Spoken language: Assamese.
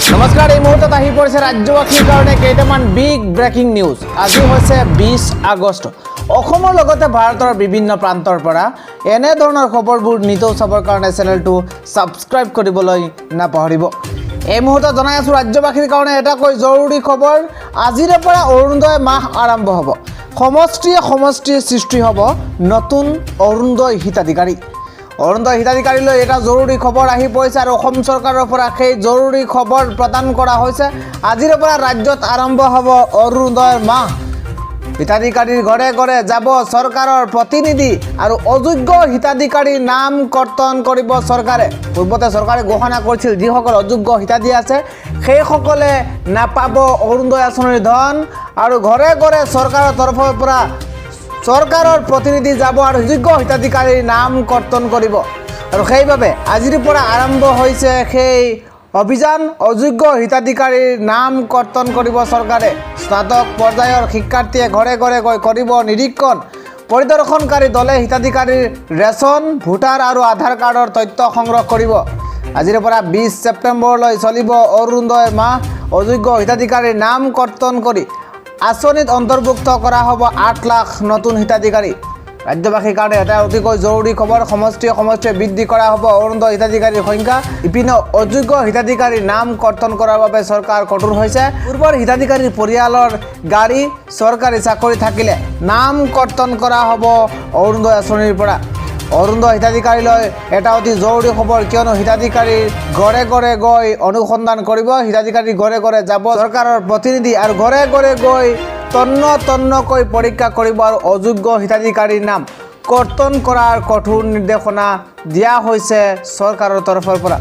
নমস্কাৰ, এই মুহূৰ্তত আহি পৰিছে ৰাজ্যবাসীৰ কাৰণে কেইটামান বিগ ব্ৰেকিং নিউজ। আজি হৈছে 20 আগষ্ট। অসমৰ লগতে ভাৰতৰ বিভিন্ন প্ৰান্তৰ পৰা এনে ধৰণৰ খবৰবোৰ নিতৌ চাবৰ কাৰণে চেনেলটো ছাবস্ক্ৰাইব কৰিবলৈ নাপাহৰিব। এই মুহূৰ্তত জনাই আছোঁ ৰাজ্যবাসীৰ কাৰণে এটাকৈ জৰুৰী খবৰ। আজিৰে পৰা অৰুণোদয় মাহ আৰম্ভ হ'ব। সমষ্টিয়ে সৃষ্টি হ'ব নতুন অৰুণোদয় হিতাধিকাৰী। অৰুণোদয় হিতাধিকাৰীলৈ এটা জৰুৰী খবৰ আহি পৰিছে আৰু অসম চৰকাৰৰ পৰা সেই জৰুৰী খবৰ প্ৰদান কৰা হৈছে। আজিৰ পৰা ৰাজ্যত আৰম্ভ হ'ব অৰুণোদয় মাহ। হিতাধিকাৰীৰ ঘৰে ঘৰে যাব চৰকাৰৰ প্ৰতিনিধি আৰু অযোগ্য হিতাধিকাৰীৰ নাম কৰ্তন কৰিব চৰকাৰে। পূৰ্বতে চৰকাৰে ঘোষণা কৰিছিল যিসকল অযোগ্য হিতাধী আছে সেইসকলে নাপাব অৰুণোদয় আঁচনিৰ ধন, আৰু ঘৰে ঘৰে চৰকাৰৰ তৰফৰ পৰা চৰকাৰৰ প্ৰতিনিধি যাব আৰু যোগ্য হিতাধিকাৰীৰ নাম কৰ্তন কৰিব। আৰু সেইবাবে আজিৰ পৰা আৰম্ভ হৈছে সেই অভিযান। অযোগ্য হিতাধিকাৰীৰ নাম কৰ্তন কৰিব চৰকাৰে। স্নাতক পৰ্যায়ৰ শিক্ষাৰ্থীয়ে ঘৰে ঘৰে গৈ কৰিব নিৰীক্ষণ। পৰিদৰ্শনকাৰী দলে হিতাধিকাৰীৰ ৰেচন, ভোটাৰ আৰু আধাৰ কাৰ্ডৰ তথ্য সংগ্ৰহ কৰিব। আজিৰ পৰা 20 ছেপ্টেম্বৰলৈ চলিব অৰুণোদয় মাহ। অযোগ্য হিতাধিকাৰীৰ নাম কৰ্তন কৰি আঁচনিত অন্তৰ্ভুক্ত কৰা হ'ব 8 লাখ নতুন হিতাধিকাৰী। ৰাজ্যবাসীৰ কাৰণে এটা অতিকৈ জৰুৰী খবৰ। সমষ্টিয়ে বৃদ্ধি কৰা হ'ব অৰুণোদয় হিতাধিকাৰীৰ সংখ্যা। ইপিনে অযোগ্য হিতাধিকাৰীৰ নাম কৰ্তন কৰাৰ বাবে চৰকাৰ কঠোৰ হৈছে। পূৰ্বৰ হিতাধিকাৰীৰ পৰিয়ালৰ গাড়ী, চৰকাৰী চাকৰি থাকিলে নাম কৰ্তন কৰা হ'ব অৰুণোদয় আঁচনিৰ পৰা। অৰুণোদয় হিতাধিকাৰীলৈ এটা অতি জৰুৰী খবৰ, কিয়নো হিতাধিকাৰীৰ ঘৰে ঘৰে গৈ অনুসন্ধান কৰিব। হিতাধিকাৰীৰ ঘৰে ঘৰে যাব চৰকাৰৰ প্ৰতিনিধি আৰু ঘৰে ঘৰে গৈ তন্নকৈ পৰীক্ষা কৰিব আৰু অযোগ্য হিতাধিকাৰীৰ নাম কৰ্তন কৰাৰ কঠোৰ নিৰ্দেশনা দিয়া হৈছে চৰকাৰৰ তৰফৰ পৰা।